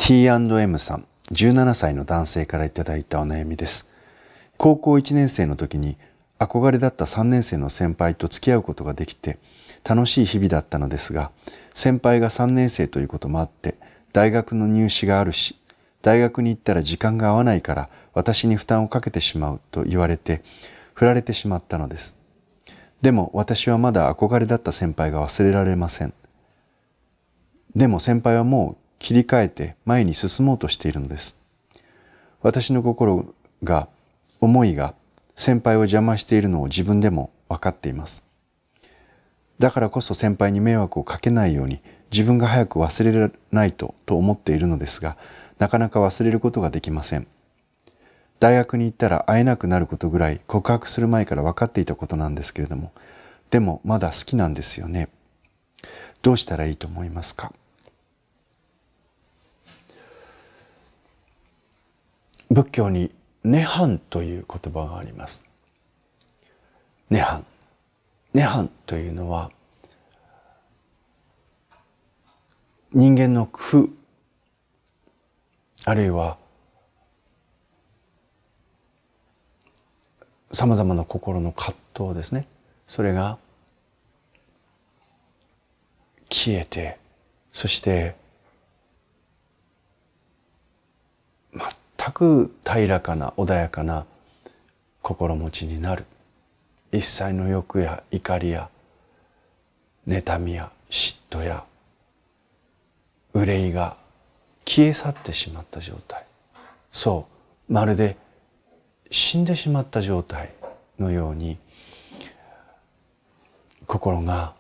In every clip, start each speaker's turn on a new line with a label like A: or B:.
A: T&M さん、17歳の男性からいただいたお悩みです。高校1年生の時に憧れだった3年生の先輩と付き合うことができて楽しい日々だったのですが、先輩が3年生ということもあって大学の入試があるし、大学に行ったら時間が合わないから私に負担をかけてしまうと言われて振られてしまったのです。でも私はまだ憧れだった先輩が忘れられません。でも先輩はもう切り替えて前に進もうとしているのです。私の思いが先輩を邪魔しているのを自分でも分かっています。だからこそ先輩に迷惑をかけないように自分が早く忘れられないと思っているのですが、なかなか忘れることができません。大学に行ったら会えなくなることぐらい告白する前から分かっていたことなんですけれども、でもまだ好きなんですよね。どうしたらいいと思いますか？仏教に涅槃という言葉があります。涅槃。涅槃というのは人間の苦、あるいはさまざまな心の葛藤ですね。それが消えて、そして全く平らかな穏やかな心持ちになる。一切の欲や怒りや妬みや嫉妬や憂いが消え去ってしまった状態。そう、まるで死んでしまった状態のように心が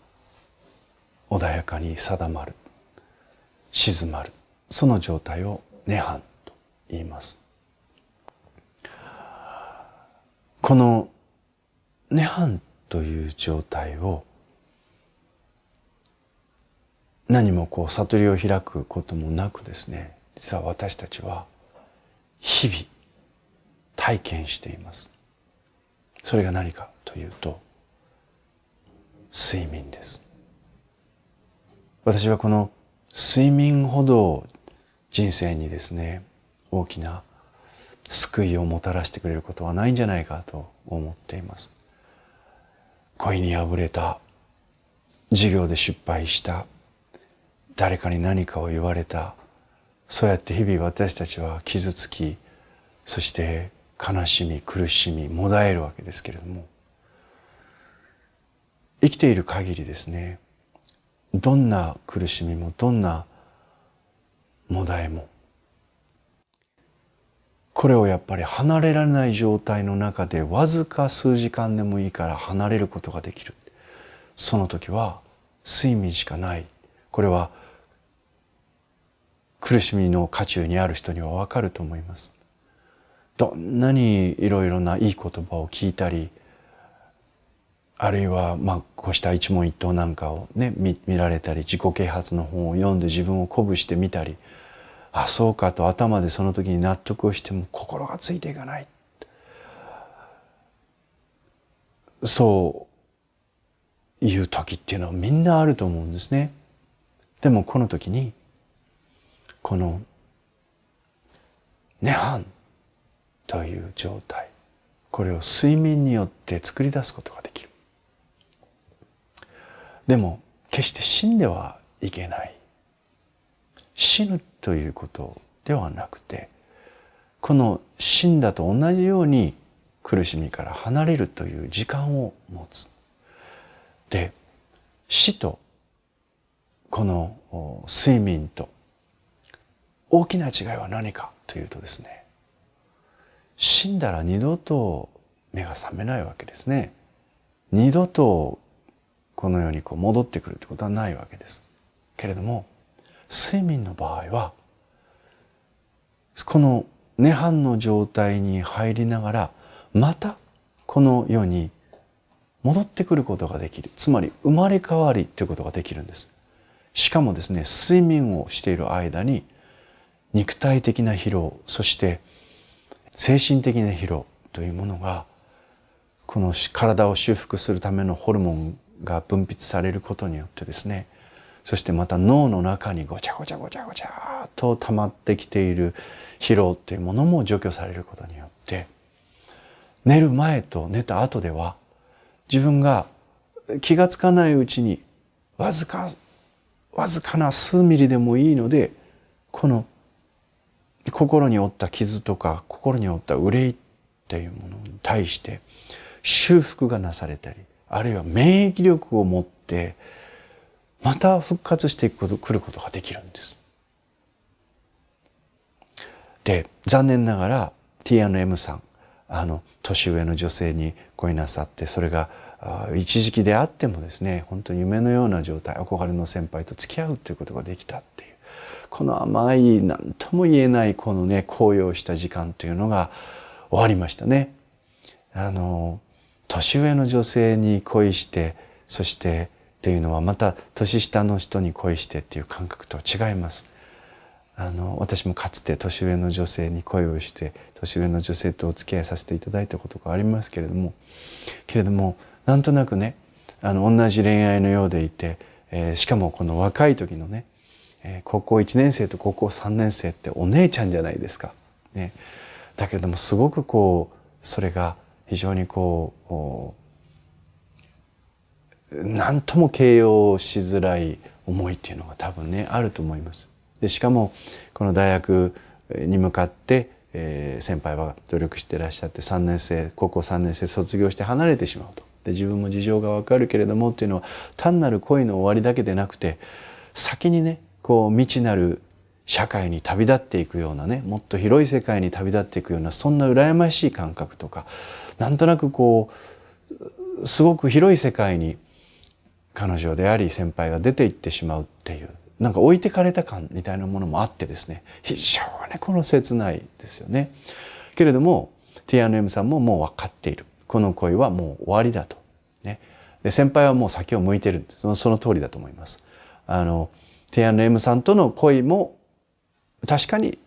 A: 穏やかに定まる、静まる、その状態を涅槃と言います。この涅槃という状態を何も悟りを開くこともなくですね、実は私たちは日々体験しています。それが何かというと睡眠です。私はこの睡眠ほど人生にですね、大きな救いをもたらしてくれることはないんじゃないかと思っています。恋に破れた、授業で失敗した、誰かに何かを言われた、そうやって日々私たちは傷つき、そして悲しみ、苦しみ、もだえるわけですけれども、生きている限りですね、どんな苦しみもどんなもだえも、これをやっぱり離れられない状態の中でわずか数時間でもいいから離れることができる。その時は睡眠しかない。これは苦しみの渦中にある人にはわかると思います。どんなにいろいろないい言葉を聞いたり、あるいはこうした一問一答なんかをね見られたり、自己啓発の本を読んで自分を鼓舞してみたり、あ、そうかと頭でその時に納得をしても心がついていかない。そういう時っていうのはみんなあると思うんですね。でもこの時にこの涅槃という状態、これを睡眠によって作り出すことができる。でも決して死んではいけない。死ぬということではなくて、この死んだと同じように苦しみから離れるという時間を持つ。で、死とこの睡眠と大きな違いは何かというとですね、死んだら二度と目が覚めないわけですね。二度とこの世に戻ってくるということはないわけです。けれども睡眠の場合はこの涅槃の状態に入りながらまたこの世に戻ってくることができる。つまり生まれ変わりということができるんです。しかもですね、睡眠をしている間に肉体的な疲労、そして精神的な疲労というものがこの体を修復するためのホルモンが分泌されることによってですね、そしてまた脳の中にごちゃごちゃごちゃごちゃと溜まってきている疲労っていうものも除去されることによって、寝る前と寝た後では自分が気がつかないうちにわずかな数ミリでもいいので、この心に負った傷とか心に負った憂いっていうものに対して修復がなされたり、あるいは免疫力を持ってまた復活してくることができるんです。で、残念ながら T&M さん、年上の女性に恋なさって、それが一時期であってもですね、本当に夢のような状態、憧れの先輩と付き合うということができたっていう、この甘い何とも言えないこのね、高揚した時間というのが終わりましたね。年上の女性に恋して、そしてっていうのはまた年下の人に恋してっていう感覚と違います。私もかつて年上の女性に恋をして、年上の女性とお付き合いさせていただいたことがありますけれども、なんとなくね、同じ恋愛のようでいて、しかもこの若い時のね、高校1年生と高校3年生ってお姉ちゃんじゃないですか。ね、だけれどもすごくそれが非常に何とも形容しづらい思いっていうのが多分ねあると思います。でしかもこの大学に向かって、先輩は努力していらっしゃって高校3年生卒業して離れてしまうと。で自分も事情がわかるけれどもっていうのは単なる恋の終わりだけでなくて、先にね未知なる社会に旅立っていくようなね、もっと広い世界に旅立っていくような、そんな羨ましい感覚とか、なんとなくすごく広い世界に彼女であり先輩が出て行ってしまうっていう、なんか置いてかれた感みたいなものもあってですね、非常に切ないですよね。けれども T&M さんももう分かっている、この恋はもう終わりだと、ね、で先輩はもう先を向いてるんです。その通りだと思います。T&M さんとの恋も確かに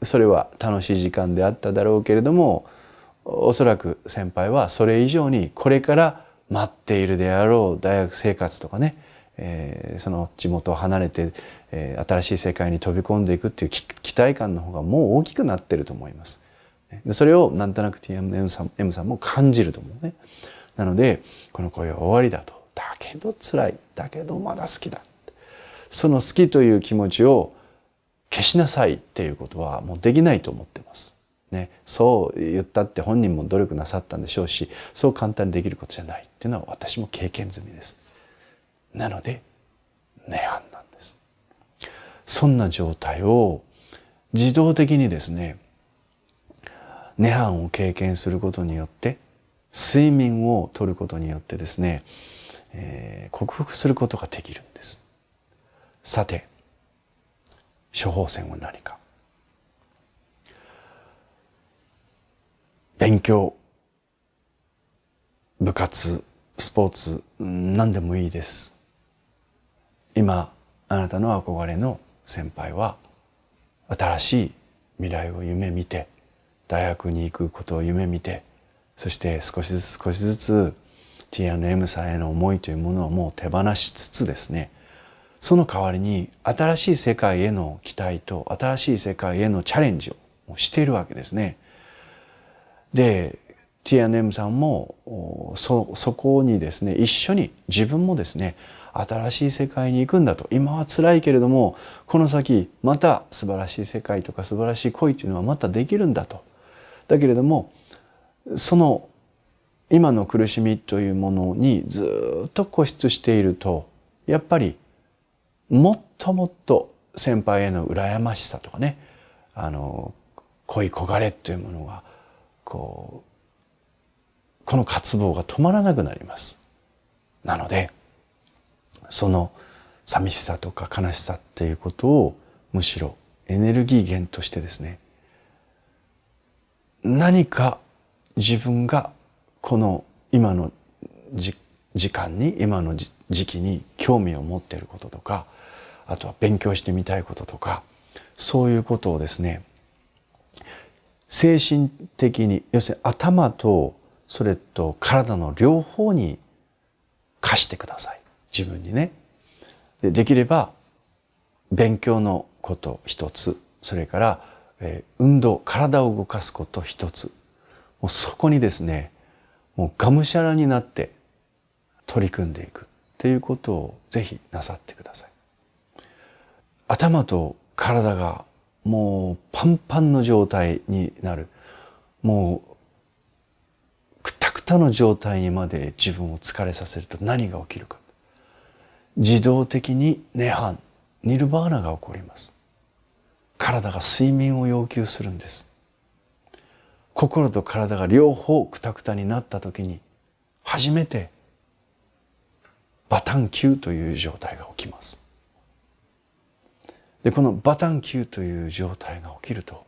A: それは楽しい時間であっただろうけれども、おそらく先輩はそれ以上にこれから待っているであろう大学生活とかね、その地元を離れて、新しい世界に飛び込んでいくっていう期待感の方がもう大きくなってると思います。でそれをなんとなく T&M さんも感じると思うね。なのでこの恋は終わりだと。だけど辛い。だけどまだ好きだ。その好きという気持ちを消しなさいっていうことはもうできないと思ってます。ね、そう言ったって本人も努力なさったんでしょうし、そう簡単にできることじゃないっていうのは私も経験済みです。なので涅槃なんです。そんな状態を自動的にですね、涅槃を経験することによって、睡眠をとることによってですね、克服することができるんです。さて処方箋は何か。勉強、部活、スポーツ、何でもいいです。今あなたの憧れの先輩は新しい未来を夢見て、大学に行くことを夢見て、そして少しずつ T&M さんへの思いというものをもう手放しつつですね、その代わりに新しい世界への期待と新しい世界へのチャレンジをしているわけですね。で T&M さんもそこにですね、一緒に自分もですね、新しい世界に行くんだと。今は辛いけれどもこの先また素晴らしい世界とか素晴らしい恋というのはまたできるんだと。だけれどもその今の苦しみというものにずっと固執していると、やっぱりもっともっと先輩への羨ましさとかね、恋焦がれというものがこの渇望が止まらなくなります。なのでその寂しさとか悲しさっていうことをむしろエネルギー源としてですね、何か自分がこの今の時間に今の時期に興味を持っていることとか、あとは勉強してみたいこととか、そういうことをですね、精神的に、要するに頭とそれと体の両方に貸してください。自分にね。できれば勉強のこと一つ、それから運動、体を動かすこと一つ、もうそこにですね、もうがむしゃらになって取り組んでいくっていうことをぜひなさってください。頭と体がもうパンパンの状態になる、もうくたくたの状態にまで自分を疲れさせると何が起きるか。自動的に涅槃、ニルバーナが起こります。体が睡眠を要求するんです。心と体が両方くたくたになった時に初めてバタン球という状態が起きます。でこのバタン球という状態が起きると、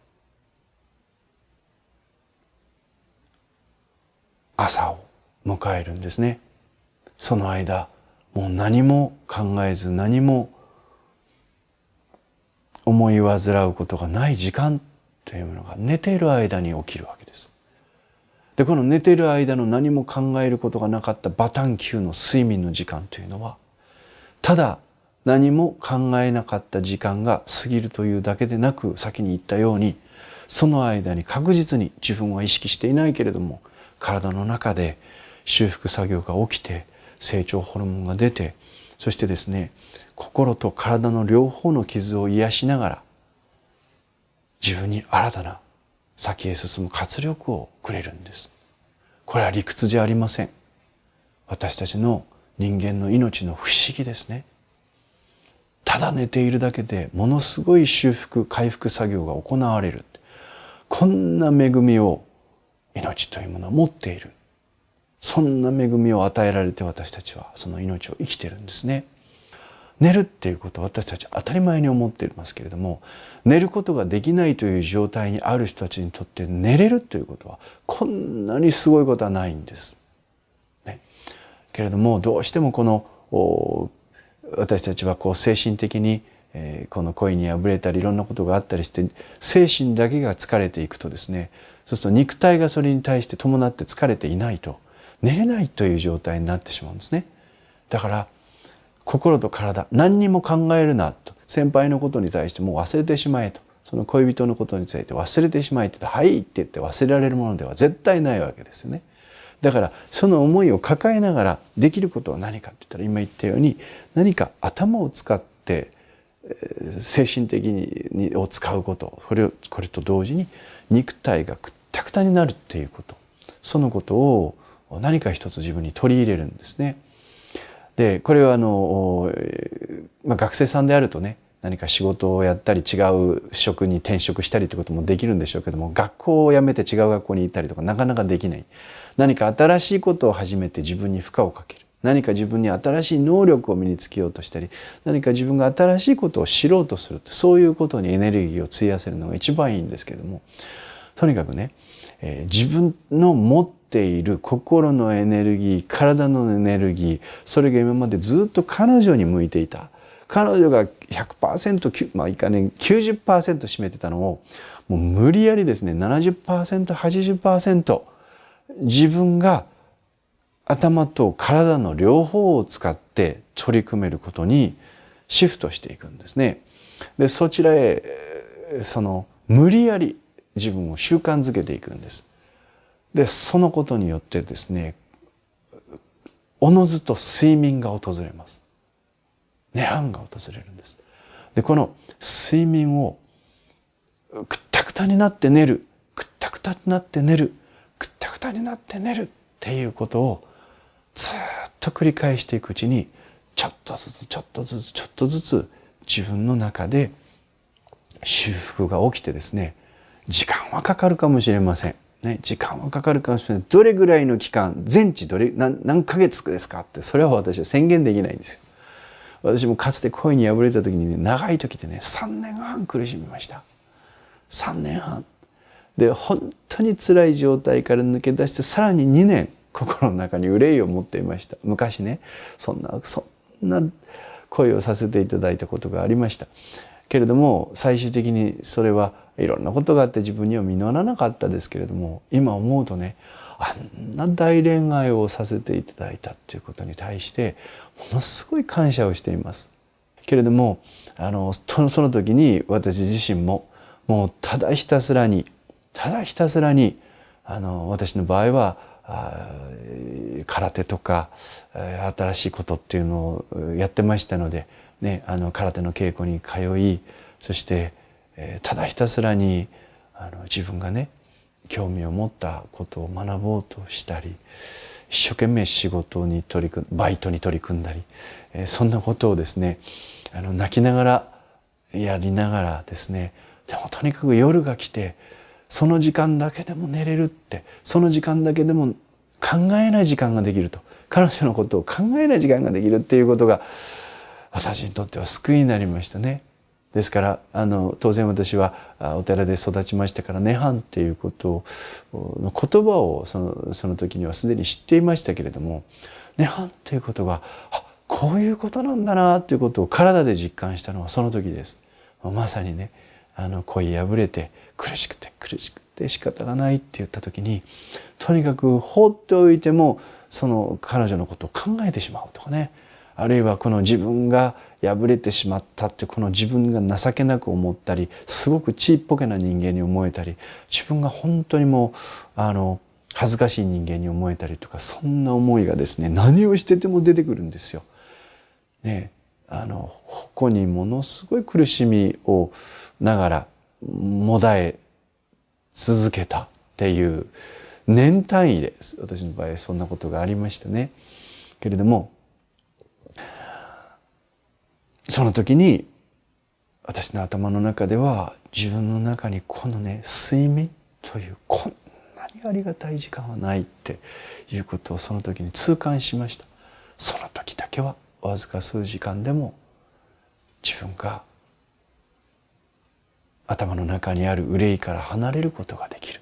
A: 朝を迎えるんですね。その間もう何も考えず、何も思い煩うことがない時間というものが寝ている間に起きるわけです。でこの寝ている間の何も考えることがなかったバタン級の睡眠の時間というのは、ただ何も考えなかった時間が過ぎるというだけでなく、先に言ったようにその間に確実に自分は意識していないけれども、体の中で修復作業が起きて、成長ホルモンが出て、そしてですね、心と体の両方の傷を癒しながら自分に新たな先へ進む活力をくれるんです。これは理屈じゃありません。私たちの人間の命の不思議ですね。ただ寝ているだけでものすごい修復回復作業が行われる、こんな恵みを命というものは持っている。そんな恵みを与えられて、私たちはその命を生きているんですね。寝るっていうことを私たち当たり前に思っていますけれども、寝ることができないという状態にある人たちにとって寝れるということはこんなにすごいことはないんです、ね、けれどもどうしてもこの私たちはこう精神的にこの恋に破れたりいろんなことがあったりして、精神だけが疲れていくとですね、そうすると肉体がそれに対して伴って疲れていないと寝れないという状態になってしまうんですね。だから心と体、何にも考えるなと、先輩のことに対してもう忘れてしまえと、その恋人のことについて忘れてしまえって言って、はいって言って忘れられるものでは絶対ないわけですよね。だからその思いを抱えながらできることは何かって言ったら、今言ったように何か頭を使って精神的にを使うこと、これと同時に肉体がくったくたになるっていうこと、そのことを何か一つ自分に取り入れるんですね。でこれは学生さんであるとね、何か仕事をやったり違う職に転職したりということもできるんでしょうけども、学校を辞めて違う学校に行ったりとかなかなかできない。何か新しいことを始めて自分に負荷をかける、何か自分に新しい能力を身につけようとしたり、何か自分が新しいことを知ろうとする、そういうことにエネルギーを費やせるのが一番いいんですけれども、とにかくね、自分の持っている心のエネルギー、体のエネルギー、それが今までずっと彼女に向いていた。彼女が 100%、いかね 90% 占めてたのを、もう無理やりですね 70%、80% 自分が頭と体の両方を使って取り組めることにシフトしていくんですね。でそちらへ無理やり自分を習慣づけていくんです。でそのことによってですね、おのずと睡眠が訪れます。涅槃が訪れるんです。でこの睡眠をくったくたになって寝る、くったくたになって寝る、くったくたになって寝るっていうことをずっと繰り返していくうちに、ちょっとずつちょっとずつちょっとずつ自分の中で修復が起きてですね、時間はかかるかもしれません。ね、時間はかかるかもしれない。どれぐらいの期間、全治何ヶ月ですかって、それは私は宣言できないんですよ。私もかつて恋に破れた時にね、長い時でね、3年半苦しみました。3年半。で、本当に辛い状態から抜け出して、さらに2年、心の中に憂いを持っていました。昔ね、そんな恋をさせていただいたことがありました。けれども、最終的にそれはいろんなことがあって自分には実らなかったですけれども、今思うとね、あんな大恋愛をさせていただいたということに対してものすごい感謝をしています。けれどもその時に私自身ももうただひたすらに私の場合は空手とか新しいことっていうのをやってましたので、ね、空手の稽古に通い、そしてただひたすらに自分がね興味を持ったことを学ぼうとしたり、一生懸命仕事にバイトに取り組んだり、そんなことをですね泣きながらやりながらですね、でもとにかく夜が来てその時間だけでも寝れるって、その時間だけでも考えない時間ができると、彼女のことを考えない時間ができるっていうことが私にとっては救いになりましたね。ですから当然私はお寺で育ちましたから涅槃っていうことの言葉をその時にはすでに知っていましたけれども、涅槃っていうことがこういうことなんだなということを体で実感したのはその時です。まさにね恋破れて苦しくて仕方がないって言った時に、とにかく放っておいてもその彼女のことを考えてしまうとかね、あるいはこの自分が破れてしまったってこの自分が情けなく思ったり、すごくちっぽけな人間に思えたり、自分が本当にもう恥ずかしい人間に思えたりとか、そんな思いがですね何をしてても出てくるんですよ。ね、ここにものすごい苦しみをながらもだえ続けたっていう年単位で私の場合そんなことがありましたね。けれどもその時に私の頭の中では自分の中にこのね睡眠というこんなにありがたい時間はないっていうことをその時に痛感しました。その時だけはわずか数時間でも自分が頭の中にある憂いから離れることができる。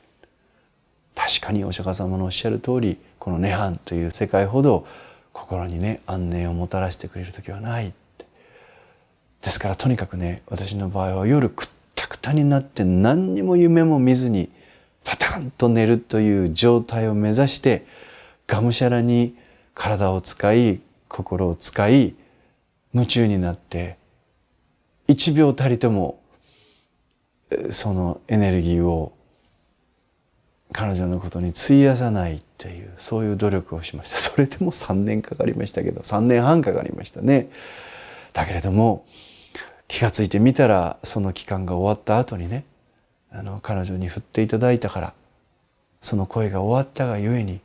A: 確かにお釈迦様のおっしゃる通り、この涅槃という世界ほど心にね安寧をもたらしてくれる時はない。ですからとにかくね、私の場合は夜くったくたになって何にも夢も見ずにパタンと寝るという状態を目指して、がむしゃらに体を使い心を使い夢中になって一秒たりともそのエネルギーを彼女のことに費やさないっていう、そういう努力をしました。それでも3年かかりましたけど、3年半かかりましたね。だけれども気がついてみたらその期間が終わった後にね、彼女に振っていただいたから、その恋が終わったがゆえに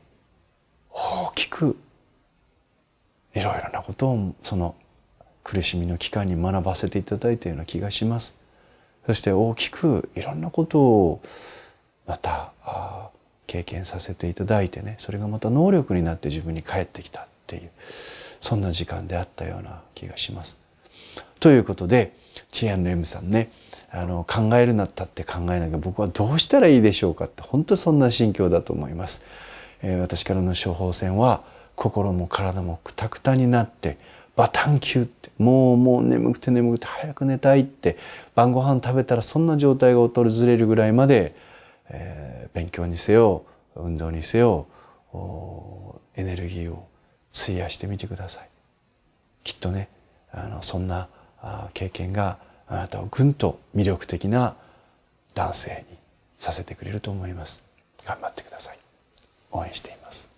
A: 大きくいろいろなことをその苦しみの期間に学ばせていただいたような気がします。そして大きくいろんなことをまた経験させていただいてね、それがまた能力になって自分に返ってきたっていう、そんな時間であったような気がします。ということでチアンの M さんね、考えるなったって考えなきゃ僕はどうしたらいいでしょうかって、本当そんな心境だと思います。私からの処方箋は、心も体もクタクタになってバタンキューって、もう眠くて早く寝たいって、晩ご飯食べたらそんな状態が訪れるぐらいまで、勉強にせよ運動にせよエネルギーを費やしてみてください。きっとねそんな経験があなたをぐんと魅力的な男性にさせてくれると思います。頑張ってください。応援しています。